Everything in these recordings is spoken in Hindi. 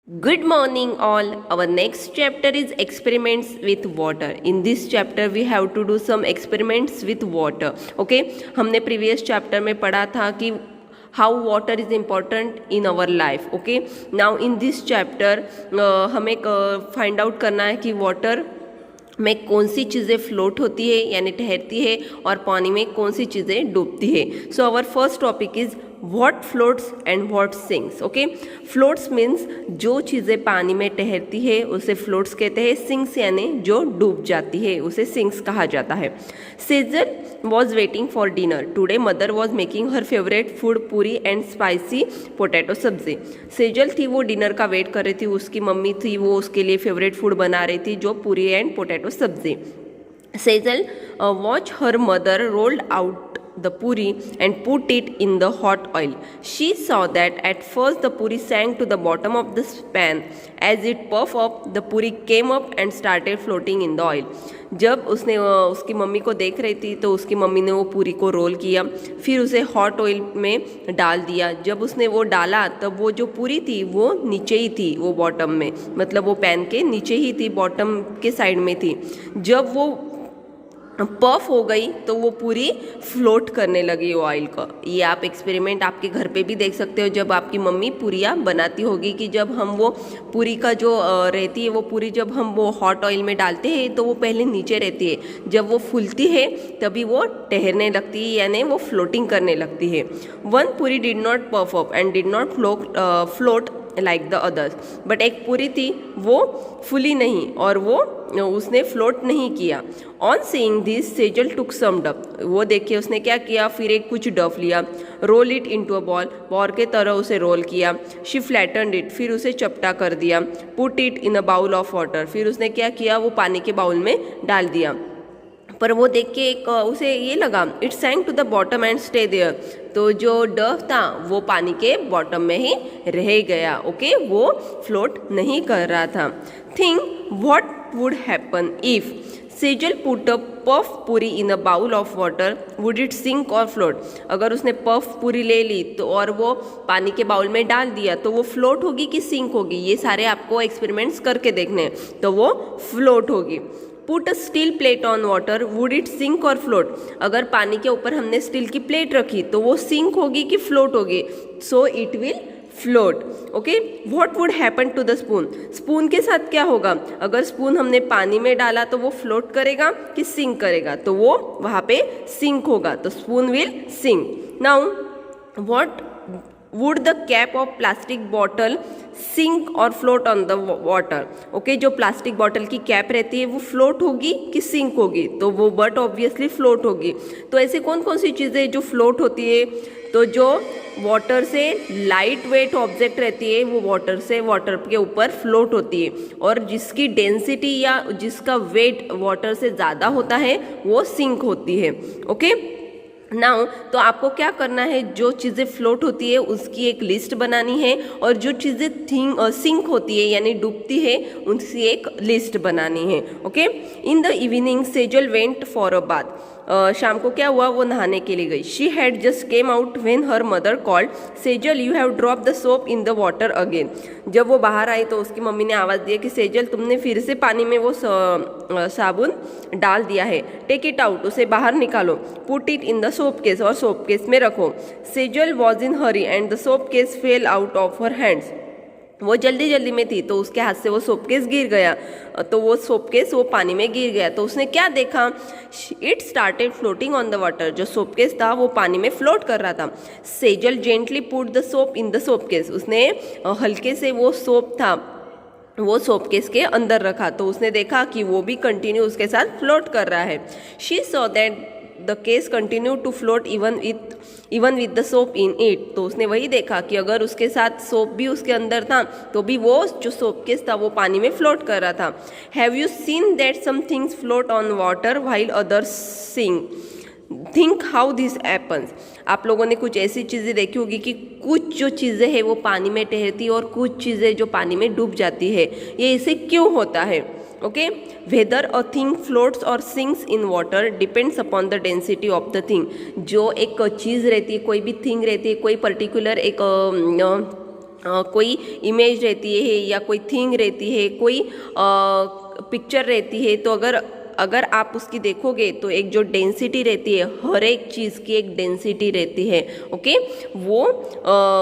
Good morning all. Our next chapter is experiments with water. In this chapter we have to do some experiments with water. Okay, हमने previous chapter में पढ़ा था कि how water is important in our life. Okay, now in this chapter हमें find out करना है कि water में कौन सी चीज़ें फ्लोट होती है यानी ठहरती है और पानी में कौन सी चीज़ें डूबती है. So our first topic is what floats and what sinks. Okay, floats means जो चीज़ें पानी में ठहरती है उसे फ्लोट्स कहते हैं. सिंक्स यानी जो डूब जाती है उसे सिंक्स कहा जाता है. Sejal was waiting for dinner. Today mother was making her favourite food पूरी एंड स्पाइसी पोटैटो सब्जी. सेजल थी वो डिनर का वेट कर रही थी. उसकी मम्मी थी वो उसके लिए फेवरेट फूड बना रही थी जो पूरी एंड पोटैटो सब्जी. Sejal watched her mother rolled out the puri and put it in the hot oil. She saw that at first the puri sank to the bottom of the pan. As it puffed up, the puri came up and started floating in the oil. जब उसने उसकी मम्मी को देख रही थी तो उसकी मम्मी ने वो पूरी को रोल किया, फिर उसे हॉट ऑयल में डाल दिया. जब उसने वो डाला तब वो जो पूरी थी वो नीचे ही थी, वो बॉटम में, मतलब वो पैन के नीचे ही थी, बॉटम के साइड में थी. जब वो पफ हो गई तो वो पूरी फ्लोट करने लगी ऑयल का. ये आप एक्सपेरिमेंट आपके घर पे भी देख सकते हो. जब आपकी मम्मी पूरियाँ बनाती होगी कि जब हम वो पूरी का जो रहती है वो पूरी जब हम वो हॉट ऑयल में डालते हैं तो वो पहले नीचे रहती है, जब वो फूलती है तभी वो ठहरने लगती है यानी वो फ्लोटिंग करने लगती है. वन पूरी did not puff up and did not float like the others. But एक पूरी थी वो फुली नहीं और वो उसने फ्लोट नहीं किया. ऑन सीइंग दिस सेजल टुक सम डफ. वो देखिए उसने क्या किया, फिर एक कुछ डफ लिया. Roll it into a ball के तरह उसे रोल किया. शी फ्लैटनड इट, फिर उसे चपटा कर दिया. Put it in a bowl of water. फिर उसने क्या किया, वो पानी के बाउल में डाल दिया. पर वो देख के एक उसे ये लगा, it sank to the bottom and stay there. तो जो डफ था वो पानी के बॉटम में ही रह गया. ओके, वो फ्लोट नहीं कर रहा था. Think what would happen if Sejal put a puff puri in a bowl of water. Would it sink और फ्लोट. अगर उसने पफ पूरी ले ली तो और वो पानी के बाउल में डाल दिया तो वो फ्लोट होगी कि सिंक होगी. ये सारे आपको एक्सपेरिमेंट्स करके देखने हैं. तो वो फ्लोट होगी. Put a steel plate on water. Would it sink और फ्लोट. अगर पानी के ऊपर हमने स्टील की प्लेट रखी तो वो सिंक होगी कि फ्लोट होगी. So it will float. Okay, what would happen to the spoon. Spoon के साथ क्या होगा, अगर स्पून हमने पानी में डाला तो वो फ्लोट करेगा कि सिंक करेगा, तो वो वहाँ पे सिंक होगा. तो spoon will sink. Now what would the cap of plastic bottle sink और float on the water. Okay, जो प्लास्टिक बॉटल की कैप रहती है वो फ्लोट होगी कि सिंक होगी, तो वो बट ऑब्वियसली फ्लोट होगी. तो ऐसे कौन कौन सी चीज़ें जो फ्लोट होती है, तो जो वाटर से लाइट वेट ऑब्जेक्ट रहती है वो वाटर के ऊपर फ्लोट होती है, और जिसकी डेंसिटी या जिसका वेट वाटर से ज़्यादा होता है वो सिंक होती है. ओके, नाउ तो आपको क्या करना है, जो चीज़ें फ्लोट होती है उसकी एक लिस्ट बनानी है, और जो चीज़ें सिंक होती है यानी डूबती है उनकी एक लिस्ट बनानी है. Okay, in the evening Sejal went for a bath. शाम को क्या हुआ, वो नहाने के लिए गई. She had just came out when her mother called, Sejal you have drop the soap in the water again. जब वो बाहर आई तो उसकी मम्मी ने आवाज़ दिया कि सेजल तुमने फिर से पानी में वो साबुन डाल दिया है. टेक इट आउट, उसे बाहर निकालो. Put it in the soap case, और सोप केस में रखो. Sejal was in Hari and the soap case fail out of her hands. वो जल्दी जल्दी में थी तो उसके हाथ से वो सोपकेस गिर गया, तो वो सोपकेस वो पानी में गिर गया. तो उसने क्या देखा, it started floating on the water. जो सोपकेस था वो पानी में फ्लोट कर रहा था. Sejal gently put the soap in the soap case. उसने हल्के से वो सोप था वो सोपकेस के अंदर रखा, तो उसने देखा कि वो भी कंटिन्यू उसके साथ फ्लोट कर रहा है. She saw that the case continue to float even with the soap in it. तो उसने वही देखा कि अगर उसके साथ सोप भी उसके अंदर था तो भी वो जो सोप केस था वो पानी में फ्लोट कर रहा था. Have you seen that some things float on water while others sink. Think how this happens. आप लोगों ने कुछ ऐसी चीज़ें देखी होगी कि कुछ जो चीज़ें हैं वो पानी में ठहरती है और कुछ चीज़ें जो पानी में डूब जाती है. ये ऐसे क्यों होता है. Okay, whether a thing floats और sinks in water depends upon the density of the thing. जो एक चीज़ रहती है, कोई भी थिंग रहती है, कोई पर्टिकुलर एक कोई इमेज रहती है या कोई थिंग रहती है, कोई पिक्चर रहती है, तो अगर आप उसकी देखोगे तो एक जो डेंसिटी रहती है, हर एक चीज़ की एक डेंसिटी रहती है, ओके। वो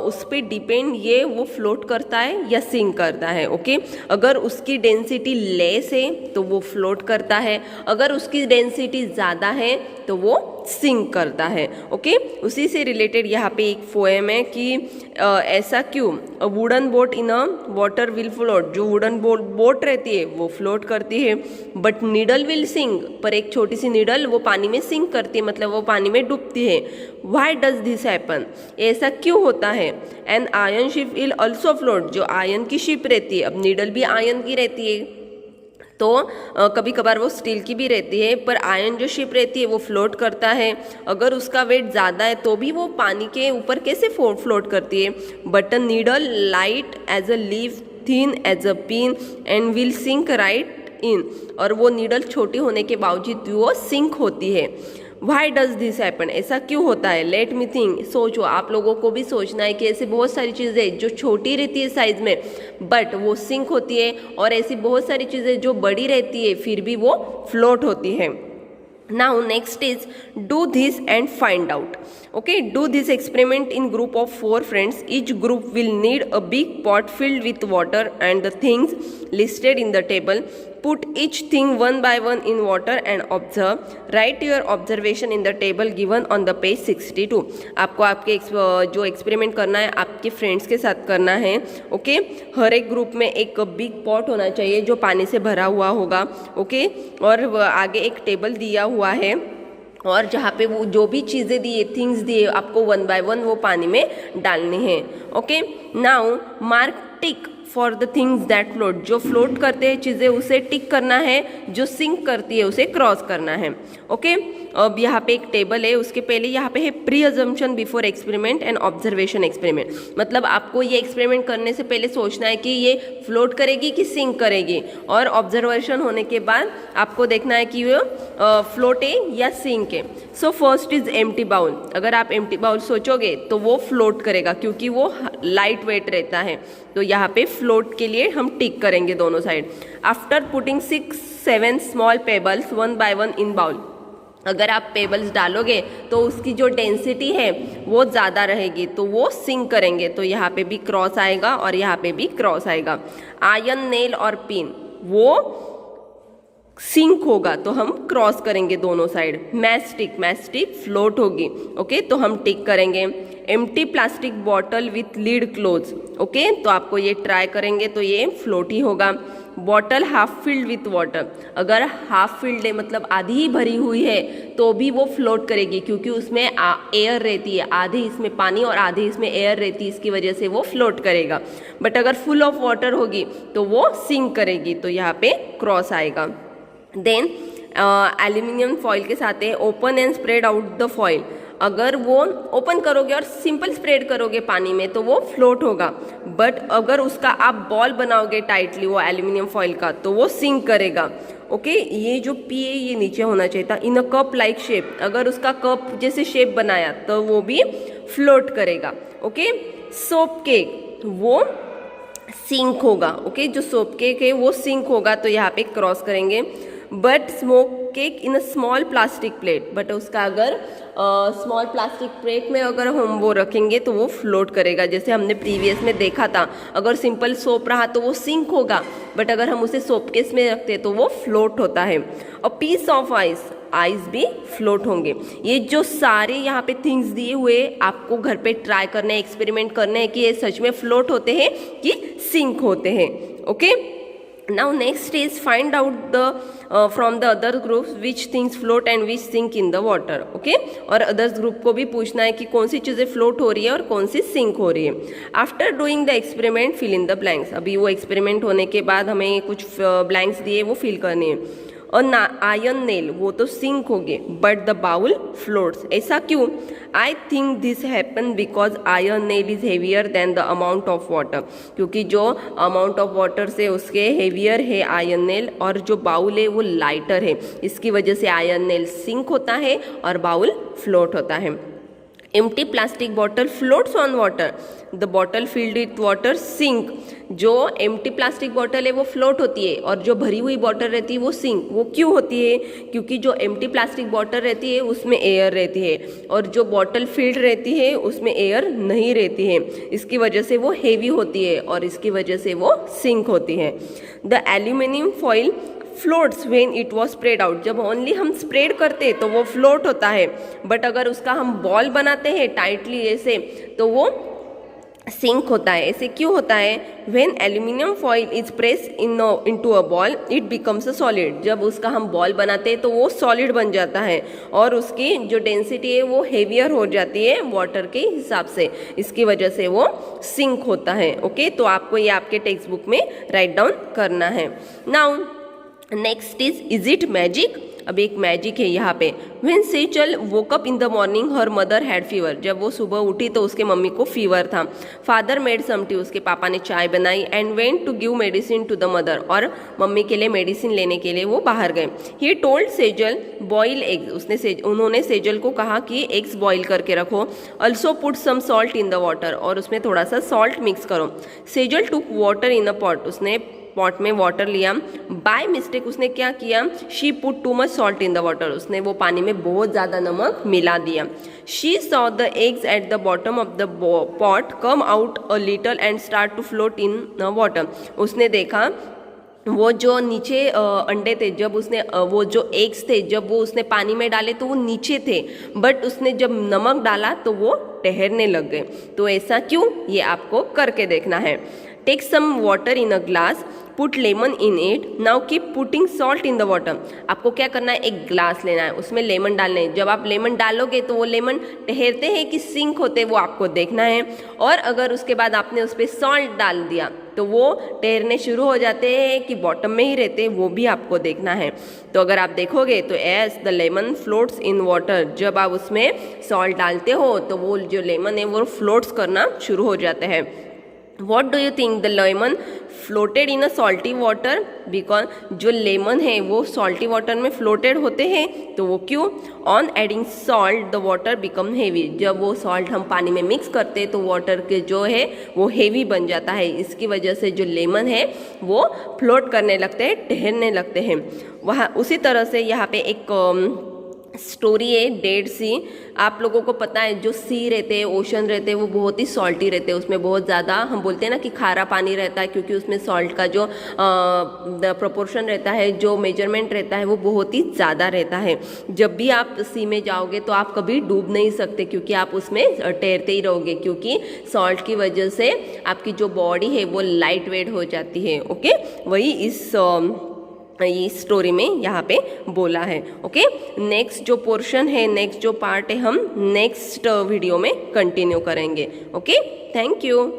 उस पर डिपेंड ये वो फ्लोट करता है या सिंक करता है, ओके। अगर उसकी डेंसिटी लेस है तो वो फ्लोट करता है, अगर उसकी डेंसिटी ज़्यादा है तो वो सिंक करता है, ओके। उसी से रिलेटेड यहाँ पे एक पोएम है कि ऐसा क्यों, a wooden boat in a water will float, जो वुडन बोट रहती है वो फ्लोट करती है, बट नीडल विल सिंक, पर एक छोटी सी नीडल वो पानी में सिंक करती है, मतलब वो पानी में डूबती है। व्हाई डज दिस हैपन, ऐसा क्यों होता है। And iron ship will also float, जो आयरन की शिप रहती है, अब नीडल भी आयरन की रहती है, तो कभी कभार वो स्टील की भी रहती है, पर आयरन जो शिप रहती है वो फ्लोट करता है। अगर उसका वेट ज़्यादा है तो भी वो पानी के ऊपर कैसे फ्लोट करती है। But a needle light as a leaf, thin as a pin and will sink right in, और वो नीडल छोटी होने के बावजूद वो सिंक होती है। वाई डज दिस हैपन, ऐसा क्यों होता है। लेट मी थिंक, सोचो, आप लोगों को भी सोचना है कि ऐसे बहुत सारी चीज़ें जो छोटी रहती है साइज में बट वो सिंक होती है, और ऐसी बहुत सारी चीज़ें जो बड़ी रहती है फिर भी वो फ्लोट होती है। Now next is do this and find out. Okay, do this experiment in group of 4 friends. Each group will need a big pot filled with water and the things listed in the table. Put each thing one by one in water and observe. Write your observation in the table given on the page 62. आपको आपके जो एक्सपेरिमेंट करना है आपके फ्रेंड्स के साथ करना है, ओके। हर एक ग्रुप में एक बिग पॉट होना चाहिए जो पानी से भरा हुआ होगा, ओके। और आगे एक टेबल दिया हुआ है, और जहाँ पे वो जो भी चीज़ें दिए, थिंग्स दिए, आपको वन बाय वन वो पानी में डालने हैं, okay. Now mark tick for the things that float, जो फ्लोट करते हैं चीज़ें उसे टिक करना है, जो सिंक करती है उसे क्रॉस करना है, ओके। अब यहाँ पे एक टेबल है, उसके पहले यहाँ पे है pre assumption before experiment and observation experiment, मतलब आपको ये एक्सपेरिमेंट करने से पहले सोचना है कि ये फ्लोट करेगी कि सिंक करेगी, और ऑब्जर्वेशन होने के बाद आपको देखना है कि वो फ्लोट है या सिंक है। So first is empty bowl, अगर आप एम्प्टी बाउल सोचोगे तो वो फ्लोट करेगा क्योंकि वो लाइट वेट रहता है, तो यहाँ पे फ्लोट के लिए हम टिक करेंगे दोनों side. After putting 6-7 small pebbles one by one in bowl, अगर आप पेबल्स डालोगे तो उसकी जो डेंसिटी है वो ज़्यादा रहेगी तो वो सिंक करेंगे, तो यहाँ पे भी क्रॉस आएगा और यहाँ पे भी क्रॉस आएगा। आयरन नेल और पिन वो सिंक होगा तो हम क्रॉस करेंगे दोनों साइड। मैस्टिक फ्लोट होगी, ओके, तो हम टिक करेंगे। Empty plastic bottle with lead close, okay, तो आपको ये ट्राई करेंगे तो ये फ्लोट ही होगा। Bottle half filled with water, अगर हाफ फिल्ड है मतलब आधी ही भरी हुई है तो भी वो फ्लोट करेगी क्योंकि उसमें एयर रहती है, आधी इसमें पानी और आधी इसमें एयर रहती है, इसकी वजह से वो फ्लोट करेगा। बट अगर फुल ऑफ वाटर होगी तो वो सिंक करेगी, तो यहाँ पे क्रॉस आएगा। देन एल्यूमिनियम फॉइल के साथ है open and spread out the foil, अगर वो ओपन करोगे और सिंपल स्प्रेड करोगे पानी में तो वो फ्लोट होगा, बट अगर उसका आप बॉल बनाओगे टाइटली वो एल्यूमिनियम फॉइल का तो वो सिंक करेगा, ओके। ये जो पी है ये नीचे होना चाहिए था। इन अ कप लाइक शेप, अगर उसका कप जैसे शेप बनाया तो वो भी फ्लोट करेगा, ओके। सोप केक वो सिंक होगा, ओके, जो सोप केक है वो सिंक होगा तो यहाँ पे क्रॉस करेंगे। But smoke cake in a small plastic plate, but उसका अगर स्मॉल प्लास्टिक प्लेट में अगर हम वो रखेंगे तो वो फ्लोट करेगा, जैसे हमने प्रीवियस में देखा था। अगर सिंपल सोप रहा तो वो सिंक होगा, बट अगर हम उसे सोप केस में रखते तो वो फ्लोट होता है। और पीस ऑफ आइस भी फ्लोट होंगे। ये जो सारे यहाँ पे थिंग्स दिए हुए आपको घर पे ट्राई करने, एक्सपेरिमेंट करने हैं कि ये सच में फ्लोट होते हैं कि सिंक होते हैं, okay. Now next is find out from the other groups which things float and which sink in the water, okay। और others group को भी पूछना है कि कौन सी चीज़ें float हो रही है और कौन सी sink हो रही है। After doing the experiment fill in the blanks, अभी वो experiment होने के बाद हमें कुछ blanks दिए वो fill करने हैं। और ना आयरन नेल वो तो सिंक हो गए बट द बाउल फ्लोट्स, ऐसा क्यों। I think this happen because iron nail is heavier than the amount of water, क्योंकि जो अमाउंट ऑफ वाटर से उसके हेवियर है आयरन नेल और जो बाउल है वो लाइटर है, इसकी वजह से आयरन नेल सिंक होता है और बाउल फ्लोट होता है। Empty plastic bottle floats on water, the bottle filled with water sink. जो एम्प्टी प्लास्टिक बॉटल है वो फ्लोट होती है और जो भरी हुई बॉटल रहती है वो सिंक। वो क्यों होती है? क्योंकि जो एम्प्टी प्लास्टिक बॉटल रहती है उसमें एयर रहती है और जो बॉटल फिल्ड रहती है उसमें एयर नहीं रहती है। इसकी वजह से वो हेवी होती है और इसकी वजह से वो सिंक होती है। The aluminium foil floats when it was spread out, जब ओनली हम स्प्रेड करते तो वो फ्लोट होता है, बट अगर उसका हम बॉल बनाते हैं टाइटली ऐसे तो वो सिंक होता है। ऐसे क्यों होता है? When aluminium foil is press into a ball it becomes a solid, जब उसका हम बॉल बनाते हैं तो वो सॉलिड बन जाता है और उसकी जो डेंसिटी है वो हेवियर हो जाती है वाटर के हिसाब से, इसकी वजह से वो सिंक होता है। ओके, तो आपको ये आपके टेक्स्ट बुक में राइट डाउन करना है। Now next is it magic? अब एक मैजिक है यहाँ पे। When Sejal woke up in the morning her mother had fever, जब वो सुबह उठी तो उसके मम्मी को फीवर था। फादर मेड सम टी, उसके पापा ने चाय बनाई। And went to give medicine to the mother, और मम्मी के लिए मेडिसिन लेने के लिए वो बाहर गए। He told Sejal boil eggs, उन्होंने सेजल को कहा कि एग्स बॉयल करके रखो। Also put some salt in the water, और उसमें थोड़ा सा सॉल्ट मिक्स करो। Sejal took water in a pot, उसने पॉट में वाटर लिया। बाय मिस्टेक उसने क्या किया? She put too much salt in the water, उसने वो पानी में बहुत ज़्यादा नमक मिला दिया। She saw the eggs at the bottom of the pot come out a little and start to float in the water, उसने देखा वो जो नीचे अंडे थे, जब उसने वो जो एग्स थे जब वो उसने पानी में डाले तो वो नीचे थे, बट उसने जब नमक डाला तो वो ठहरने लग गए। तो ऐसा क्यों? ये आपको करके देखना है। Take some water in a glass, put lemon in it, now keep putting salt in the water. आपको क्या करना है? एक ग्लास लेना है, उसमें लेमन डालना है। जब आप लेमन डालोगे तो वो लेमन ठहरते हैं कि सिंक होते, वो आपको देखना है। और अगर उसके बाद आपने उस पर सॉल्ट डाल दिया तो वो ठहरने शुरू हो जाते हैं कि बॉटम में ही रहते हैं, वो भी आपको देखना है। तो अगर आप देखोगे तो as the lemon floats in water, जब आप उसमें सॉल्ट डालते हो तो वो जो लेमन है वो फ्लोट्स करना शुरू हो जाते हैं। What do you think? The lemon floated in a salty water, because जो लेमन है वो सॉल्टी वाटर में फ्लोटेड होते हैं, तो वो क्यों? On adding salt the water become heavy, जब वो सॉल्ट हम पानी में मिक्स करते हैं तो वाटर के जो है वो हेवी बन जाता है, इसकी वजह से जो लेमन है वो फ्लोट करने लगते हैं, ठहरने लगते हैं। वहाँ उसी तरह से यहाँ पे एक स्टोरी है डेड सी। आप लोगों को पता है जो सी रहते हैं, ओशन रहते हैं, वो बहुत ही सॉल्टी रहते हैं, उसमें बहुत ज़्यादा हम बोलते हैं ना कि खारा पानी रहता है, क्योंकि उसमें सॉल्ट का जो प्रोपोर्शन रहता है, जो मेजरमेंट रहता है वो बहुत ही ज़्यादा रहता है। जब भी आप सी में जाओगे तो आप कभी डूब नहीं सकते, क्योंकि आप उसमें तैरते ही रहोगे, क्योंकि सॉल्ट की वजह से आपकी जो बॉडी है वो लाइट वेट हो जाती है। ओके, वही ये स्टोरी में यहाँ पे बोला है। ओके, नेक्स्ट जो पोर्शन है, नेक्स्ट जो पार्ट है, हम नेक्स्ट वीडियो में कंटिन्यू करेंगे। Okay, thank you.